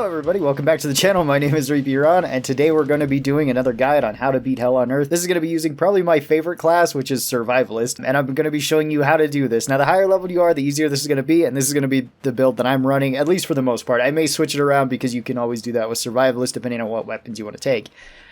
everybody, welcome back to the channel. My name is Reepiron, and today we're going to be doing another guide on how to beat hell on earth. This is going to be using probably my favorite class, which is Survivalist, and I'm going to be showing you how to do this. Now, the higher level you are, the easier this is going to be, and this is going to be the build that I'm running, at least for the most part. I may switch it around because you can always do that with Survivalist depending on what weapons you want to take.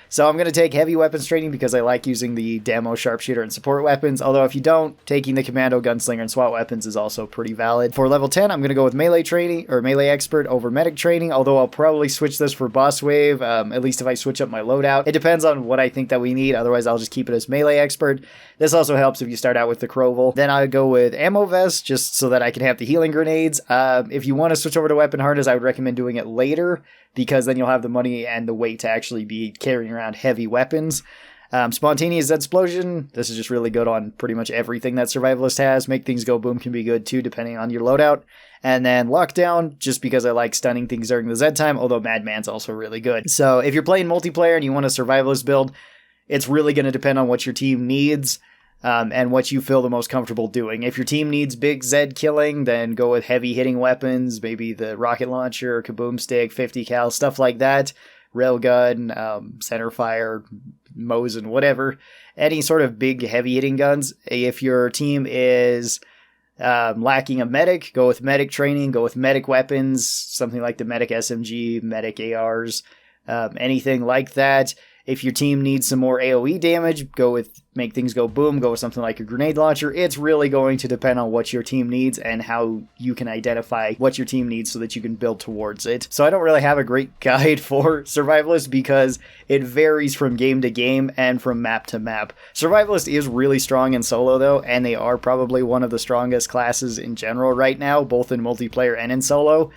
So I'm going to take heavy weapons training because I like using the Demo, Sharpshooter, and support weapons, although if you don't, taking the Commando, Gunslinger, and SWAT weapons is also pretty valid. For level 10, I'm going to go with Melee training, or Melee Expert over Medic training, although I'll probably switch this for Boss Wave, at least if I switch up my loadout. It depends on what I think that we need, otherwise I'll just keep it as Melee Expert. This also helps if you start out with the Croval. Then I go with Ammo Vest, just so that I can have the healing grenades. If you want to switch over to Weapon Harness, I would recommend doing it later, because then you'll have the money and the weight to actually be carrying around heavy weapons. Spontaneous Explosion, this is just really good on pretty much everything that Survivalist has. Make Things Go Boom can be good too, depending on your loadout. And then Lockdown, just because I like stunning things during the Z time, although Madman's also really good. So if you're playing multiplayer and you want a Survivalist build, it's really going to depend on what your team needs. And what you feel the most comfortable doing. If your team needs big Z killing, then go with heavy hitting weapons, maybe the rocket launcher, kaboom stick, 50 cal, stuff like that. Railgun, centerfire, Mosin, whatever. Any sort of big heavy hitting guns. If your team is lacking a medic, go with medic training, go with medic weapons, something like the medic SMG, medic ARs, anything like that. If your team needs some more AoE damage, go with Make Things Go Boom, go with something like a grenade launcher. It's really going to depend on what your team needs and how you can identify what your team needs so that you can build towards it. So I don't really have a great guide for Survivalist because it varies from game to game and from map to map. Survivalist is really strong in solo though, and they are probably one of the strongest classes in general right now, both in multiplayer and in solo.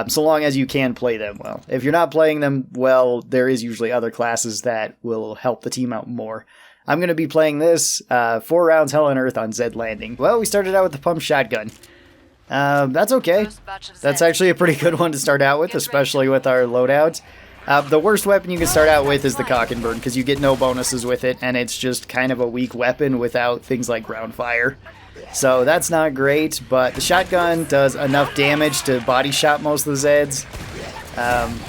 So long as you can play them well. If you're not playing them well, there is usually other classes that will help the team out more. I'm going to be playing this 4 rounds Hell on Earth on Z Landing. Well, we started out with the pump shotgun. That's okay. That's actually a pretty good one to start out with, especially with our loadout. The worst weapon you can start out with is the Cock and Burn, because you get no bonuses with it, and it's just kind of a weak weapon without things like ground fire. So that's not great, but the shotgun does enough damage to body shot most of the Zeds.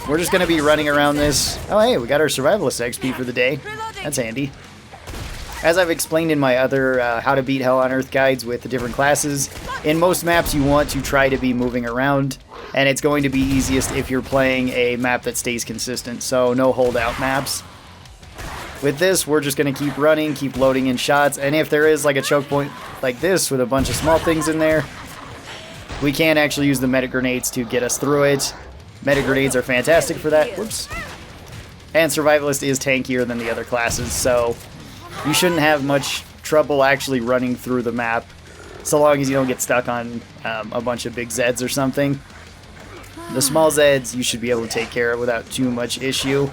We're just going to be running around this. Oh, hey, we got our Survivalist XP for the day. That's handy. As I've explained in my other How to Beat Hell on Earth guides with the different classes, in most maps you want to try to be moving around, and it's going to be easiest if you're playing a map that stays consistent, so no holdout maps. With this, we're just going to keep running, keep loading in shots, and if there is like a choke point like this with a bunch of small things in there, we can actually use the medic grenades to get us through it. Medic grenades are fantastic for that. Whoops. And Survivalist is tankier than the other classes, so you shouldn't have much trouble actually running through the map, so long as you don't get stuck on a bunch of big Zeds or something. The small Zeds you should be able to take care of without too much issue.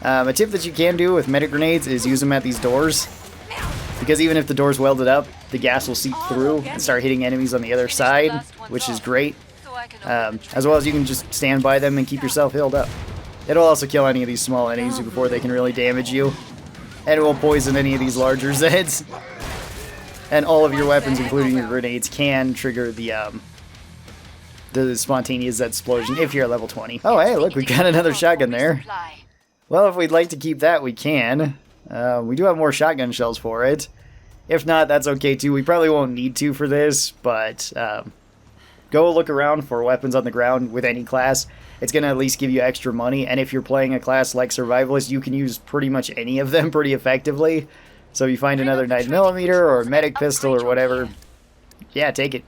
A tip that you can do with medic grenades is use them at these doors, because even if the door's welded up, the gas will seep through and start hitting enemies on the other side, which is great. As well as you can just stand by them and keep yourself healed up. It'll also kill any of these small enemies before they can really damage you, and it will poison any of these larger Zeds. And all of your weapons, including your grenades, can trigger the spontaneous Zed explosion if you're at level 20. Oh hey, look, we got another shotgun there. Well, if we'd like to keep that, we can. We do have more shotgun shells for it. If not, that's okay too. We probably won't need to for this, but go look around for weapons on the ground with any class. It's going to at least give you extra money, and if you're playing a class like Survivalist, you can use pretty much any of them pretty effectively. So if you find another 9mm or a medic pistol or whatever, yeah, take it.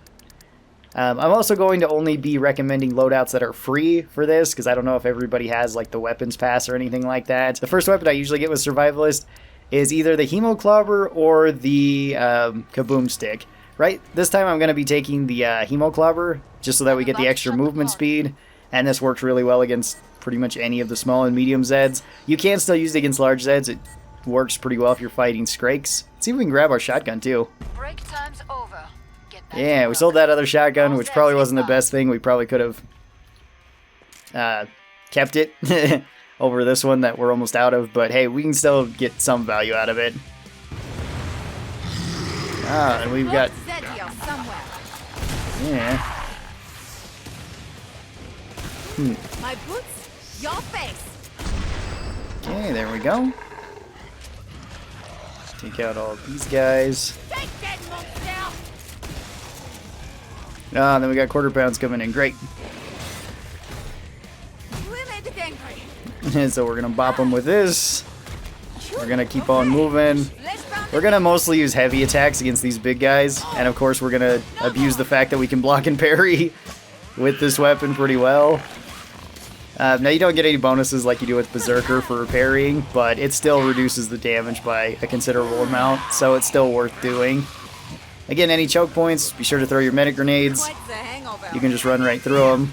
I'm also going to only be recommending loadouts that are free for this, because I don't know if everybody has like the weapons pass or anything like that. The first weapon I usually get with Survivalist is either the Hemoclobber or the Kaboom Stick. Right, this time I'm going to be taking the Hemoclobber, just so that we get the extra movement speed, and this works really well against pretty much any of the small and medium Zeds. You can still use it against large Zeds. It works pretty well if you're fighting Skrakes. Let's see if we can grab our shotgun too. Break time's over. Yeah, we sold that other shotgun, which probably wasn't the best thing. We probably could have kept it over this one that we're almost out of, but hey, we can still get some value out of it. Ah, and we've got... Yeah. My boots, your face. Okay, there we go. Take out all of these guys. Take that monster. Ah, then we got quarter pounds coming in. Great. We made it angry. So we're gonna bop them with this. We're gonna keep on moving. We're gonna mostly use heavy attacks against these big guys, and of course we're gonna abuse the fact that we can block and parry with this weapon pretty well. Now you don't get any bonuses like you do with Berserker for parrying, but it still reduces the damage by a considerable amount, so it's still worth doing. Again, any choke points, be sure to throw your medic grenades. You can just run right through them.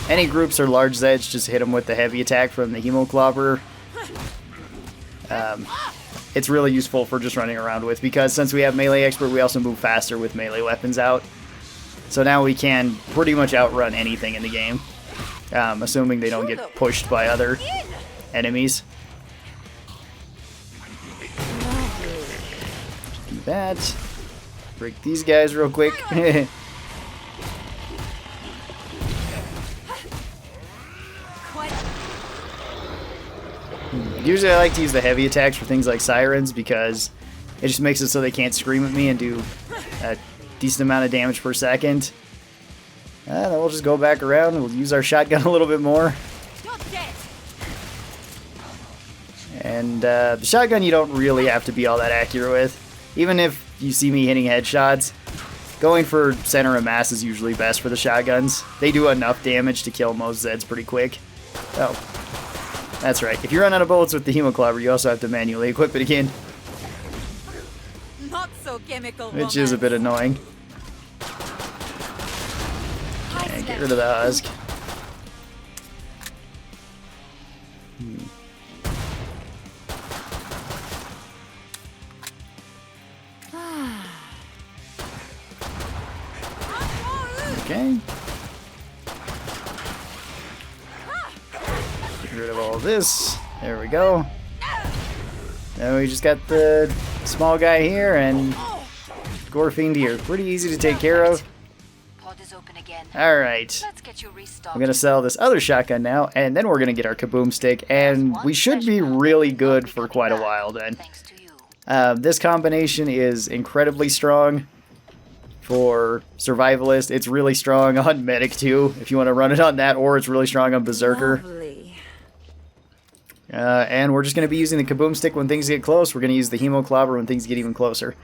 Any groups or large Zeds, just hit them with the heavy attack from the Hemoclopper. It's really useful for just running around with, because since we have melee expert, we also move faster with melee weapons out. So now we can pretty much outrun anything in the game, assuming they don't get pushed by other enemies. Do that. Break these guys real quick. Usually I like to use the heavy attacks for things like sirens, because it just makes it so they can't scream at me and do a decent amount of damage per second. Then we'll just go back around and we'll use our shotgun a little bit more. And the shotgun you don't really have to be all that accurate with. Even if you see me hitting headshots, going for center of mass is usually best for the shotguns. They do enough damage to kill most Zeds pretty quick. Oh. That's right. If you run out of bullets with the Hemoclopper, you also have to manually equip it again. Not so chemical, which is a bit annoying. Okay, get rid of the husk. Okay. Get rid of all this. There we go. Now we just got the small guy here and Gorefiend here. Pretty easy to take care of. Alright. I'm gonna sell this other shotgun now, and then we're gonna get our kaboom stick, and we should be really good for quite a while then. This combination is incredibly strong for Survivalist. It's really strong on Medic too, if you want to run it on that, or it's really strong on Berserker. And we're just going to be using the kaboom stick when things get close. We're going to use the Hemoclopper when things get even closer.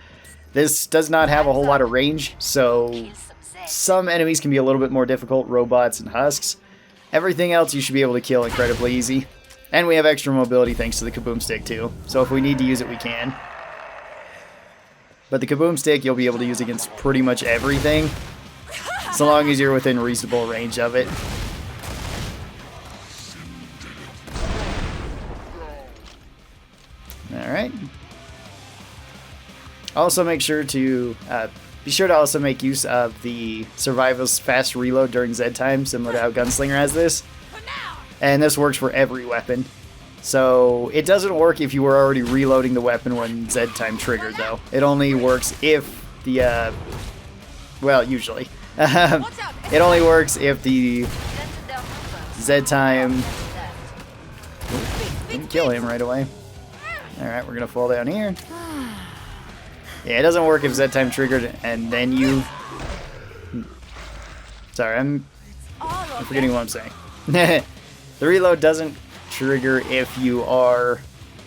This does not have a whole lot of range, so some enemies can be a little bit more difficult, robots and husks. Everything else you should be able to kill incredibly easy. And we have extra mobility thanks to the kaboom stick too, so if we need to use it, we can. But the kaboom stick you'll be able to use against pretty much everything, so long as you're within reasonable range of it. Alright. Also make sure to also make use of the Survivalist fast reload during Z time, similar to how Gunslinger has this. And this works for every weapon. So it doesn't work if you were already reloading the weapon when Z time triggered, though. It only works if the well, usually. It only works if the Z time. Didn't kill him right away. Alright, we're gonna fall down here. Yeah, it doesn't work if Z time triggered and then you... Sorry, I'm forgetting what I'm saying. The reload doesn't trigger if you are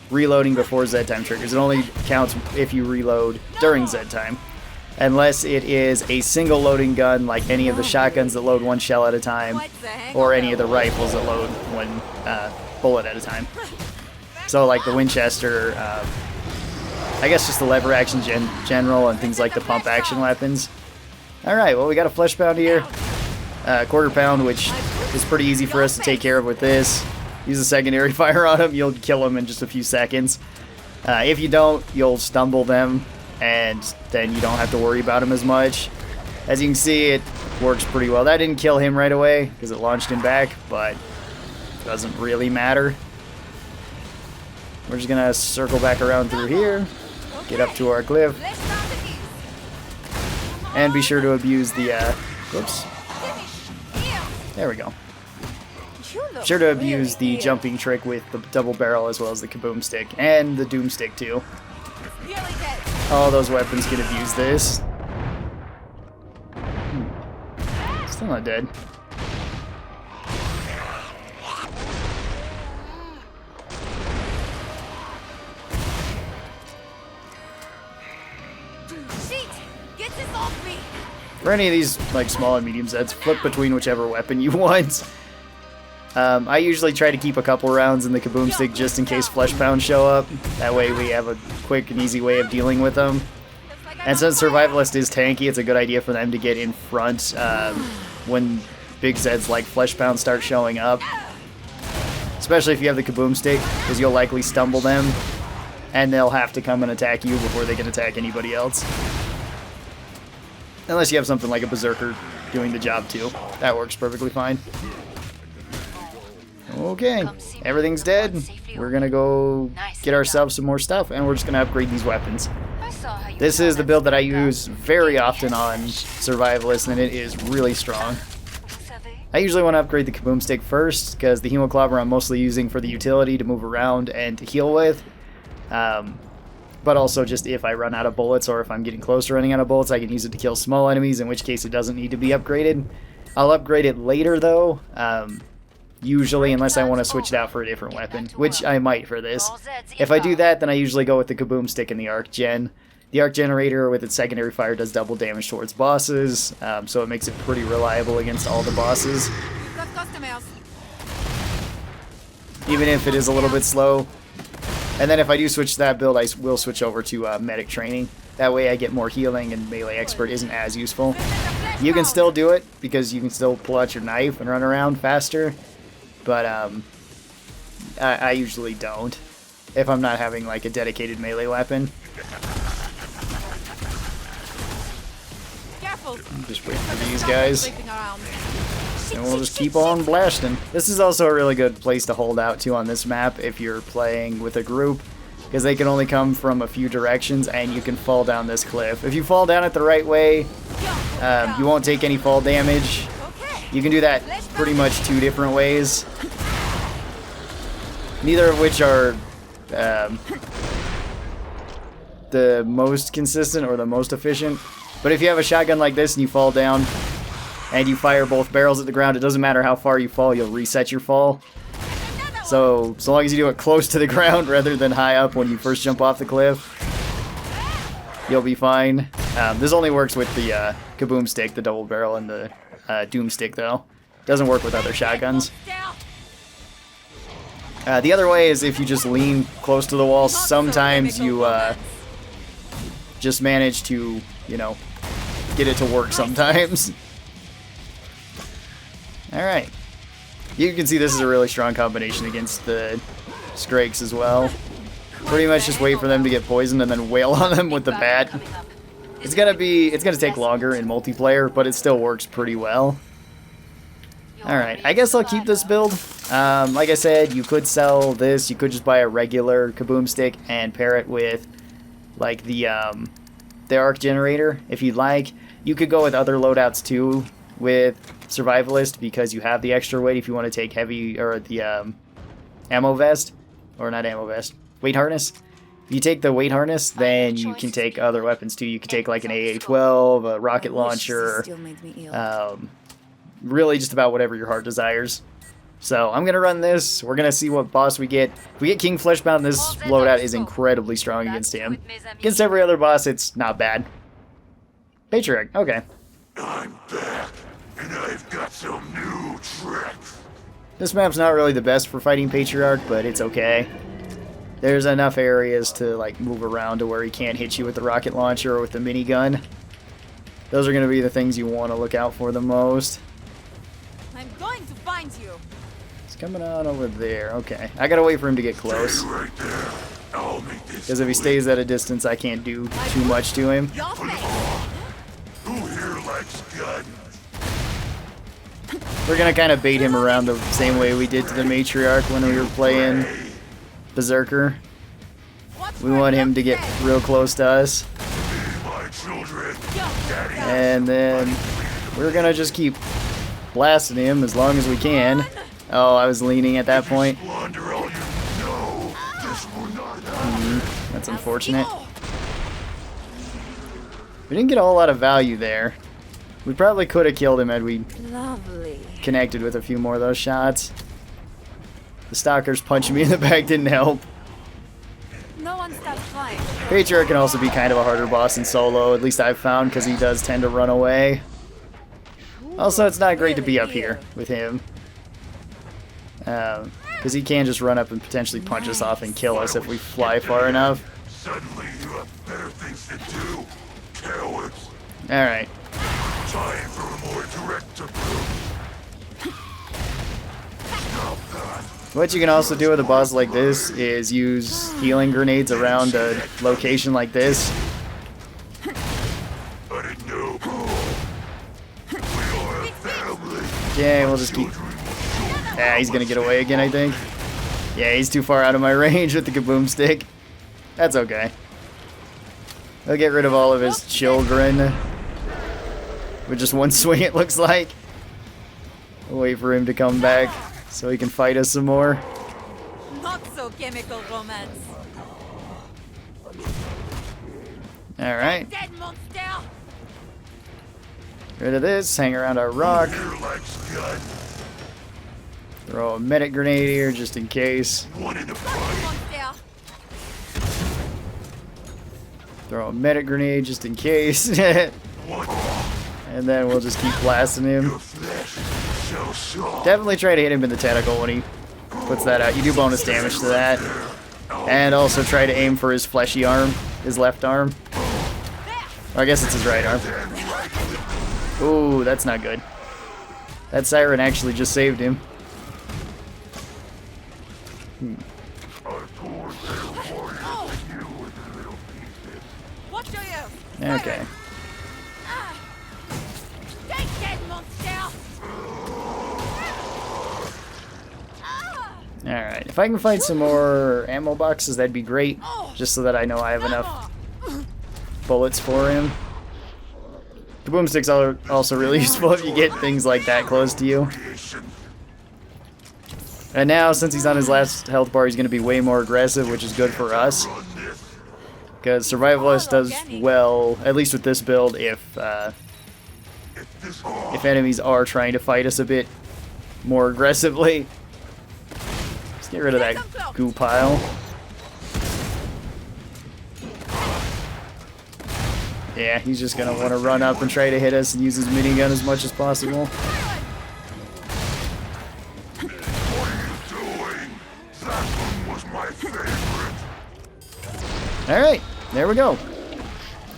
reloading before Z time triggers. It only counts if you reload during Z time. Unless it is a single loading gun like any of the shotguns that load one shell at a time, or any of the rifles that load one bullet at a time. So like the Winchester, I guess just the lever action general and things like the pump action weapons. Alright, well we got a flesh pound here. Quarter pound, which is pretty easy for us to take care of with this. Use a secondary fire on them, you'll kill them in just a few seconds. If you don't, you'll stumble them, and then you don't have to worry about them as much. As you can see, it works pretty well. That didn't kill him right away, because it launched him back, but it doesn't really matter. We're just gonna circle back around through here, get up to our cliff, and be sure to abuse the, whoops. There we go. You look Sure to really abuse the ill. jumping trick with the double barrel as well as the kaboom stick and the doom stick too. Nearly dead. All those weapons can abuse this. Still not dead. Sheet, get this off me. For any of these like small and medium sets, flip between whichever weapon you want. I usually try to keep a couple rounds in the kaboom stick just in case flesh pounds show up. That way we have a quick and easy way of dealing with them. Looks like I And got since Survivalist is tanky, it's a good idea for them to get in front when big Zeds like flesh pounds start showing up. Especially if you have the kaboom stick, because you'll likely stumble them, and they'll have to come and attack you before they can attack anybody else. Unless you have something like a berserker doing the job too. That works perfectly fine. Okay, everything's dead. We're gonna go get ourselves some more stuff, and we're just gonna upgrade these weapons. This is the build that I use very often on Survivalist, and it is really strong. I usually want to upgrade the kaboom stick first, because the hemoclobber I'm mostly using for the utility to move around and to heal with. But also just if I run out of bullets, or if I'm getting close to running out of bullets, I can use it to kill small enemies, in which case it doesn't need to be upgraded. I'll upgrade it later though, usually, unless I want to switch it out for a different weapon, which I might for this. If I do that, then I usually go with the kaboom stick and the arc gen. The arc generator with its secondary fire does double damage towards bosses, so it makes it pretty reliable against all the bosses, We've got customers. even if it is a little bit slow. And then if I do switch to that build, I will switch over to medic training. That way I get more healing, and melee expert isn't as useful. You can still do it, because you can still pull out your knife and run around faster, but I usually don't, if I'm not having like a dedicated melee weapon. Careful. Just wait for these guys, Sleeping around. and we'll just keep on blasting. This is also a really good place to hold out to on this map if you're playing with a group, because they can only come from a few directions, and you can fall down this cliff. If you fall down it the right way, you won't take any fall damage. Okay. You can do that pretty much 2 different ways, neither of which are the most consistent or the most efficient. But if you have a shotgun like this and you fall down and you fire both barrels at the ground, it doesn't matter how far you fall, you'll reset your fall. So long as you do it close to the ground rather than high up when you first jump off the cliff, you'll be fine. This only works with the kaboom stick, the double barrel, and the doom stick though. Doesn't work with other shotguns. The other way is if you just lean close to the wall. Sometimes you just manage to, you know, get it to work sometimes. Alright. You can see this is a really strong combination against the Skrakes as well. Pretty much just wait for them to get poisoned and then wail on them with the bat. It's gonna take longer in multiplayer, but it still works pretty well. Alright, I guess I'll keep this build. Like I said, you could sell this, you could just buy a regular kaboom stick and pair it with like the arc generator if you'd like. You could go with other loadouts too with Survivalist, because you have the extra weight if you want to take heavy, or the ammo vest, or not ammo vest, weight harness. If you take the weight harness, then you can take other weapons too. You can take like an AA-12, a rocket launcher, really just about whatever your heart desires. So I'm going to run this. We're going to see what boss we get. If we get King Fleshbound, this loadout is incredibly strong against him. Against every other boss, it's not bad. Patriarch, okay. I'm back, and I've got some new tricks. This map's not really the best for fighting Patriarch, but it's okay. There's enough areas to like move around to where he can't hit you with the rocket launcher or with the minigun. Those are going to be the things you want to look out for the most. I'm going to find you. He's coming on over there. Okay, I gotta wait for him to get close, Stay right there. I'll make this. because if he stays at a distance, I can't do too much to him. Your face. Who here likes guns? We're gonna kind of bait him around the same way we did to the Matriarch when we were playing Berserker. Watch We where want you him to get stay. real close to us, My children. Yo, Daddy. and then we're gonna just keep blasting him as long as we can. Oh, I was leaning at that point. Squander all you know. This will not happen. That's unfortunate. We didn't get a whole lot of value there. We probably could have killed him had we Lovely. connected with a few more of those shots. The stalkers punching me in the back didn't help. No one stops flying. Patriarch can also be kind of a harder boss in solo, at least I've found, because he does tend to run away. Also, it's not great to be up here with him. Because he can just run up and potentially punch us off and kill us if we fly far enough. Suddenly you have better things to do. Cowards. Alright. Time for a more direct approach. Stop that. What you can also do with a boss like this is use healing grenades around a location like this. I didn't know. We are a family. Okay, we'll just keep... Yeah, he's gonna get away again, I think. Yeah, he's too far out of my range with the kaboom stick. That's okay. I'll get rid of all of his children. With just one swing, it looks like. We'll wait for him to come back so he can fight us some more. Not so chemical romance. Alright. Dead monster. Rid of this, hang around our rock. Here likes gun. Throw a medic grenade here just in case. One in the body. Monster. Throw a medic grenade just in case. One. And then we'll just keep blasting him. Your flesh is so soft. Definitely try to hit him in the tentacle when he puts that out. You do bonus damage to that. And also try to aim for his fleshy arm, his left arm. Or I guess it's his right arm. Ooh, that's not good. That siren actually just saved him. What do you? Okay. Take dead monster. Alright. If I can find some more ammo boxes, that'd be great. Just so that I know I have enough bullets for him. The boomsticks are also really useful if you get things like that close to you. And now, since he's on his last health bar, he's going to be way more aggressive, which is good for us. Because Survivalist does well, at least with this build, if enemies are trying to fight us a bit more aggressively. Let's get rid of that goo pile. Yeah, he's just going to want to run up and try to hit us and use his minigun as much as possible. Alright, there we go.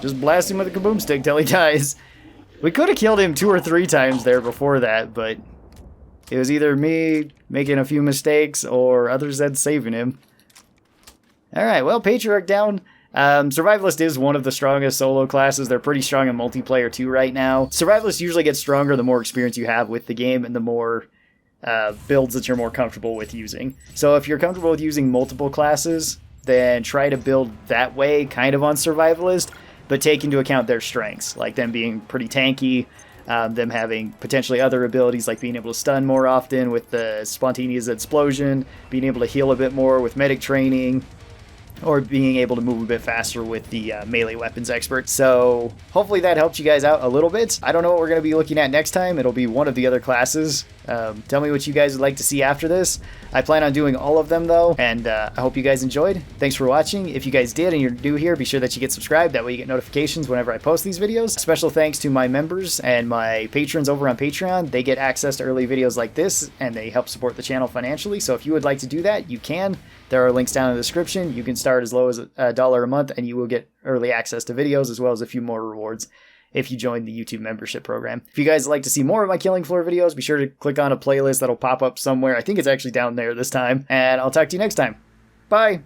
Just blast him with a kaboom stick till he dies. We could have killed him 2 or 3 times there before that, but it was either me making a few mistakes or others that saving him. Alright, well, Patriarch down. Survivalist is one of the strongest solo classes. They're pretty strong in multiplayer too right now. Survivalist usually gets stronger the more experience you have with the game and the more builds that you're more comfortable with using. So if you're comfortable with using multiple classes, then try to build that way, kind of on Survivalist, but take into account their strengths, like them being pretty tanky, them having potentially other abilities like being able to stun more often with the spontaneous explosion, being able to heal a bit more with medic training, or being able to move a bit faster with the melee weapons expert. So hopefully that helped you guys out a little bit. I don't know what we're going to be looking at next time. It'll be one of the other classes. Tell me what you guys would like to see after this. I plan on doing all of them though, and I hope you guys enjoyed. Thanks for watching. If you guys did and you're new here, be sure that you get subscribed. That way you get notifications whenever I post these videos. Special thanks to my members and my patrons over on Patreon. They get access to early videos like this, and they help support the channel financially. So if you would like to do that, you can. There are links down in the description. You can start as low as $1 a month, and you will get early access to videos as well as a few more rewards if you join the YouTube membership program. If you guys would like to see more of my Killing Floor videos, be sure to click on a playlist that'll pop up somewhere. I think it's actually down there this time. And I'll talk to you next time. Bye!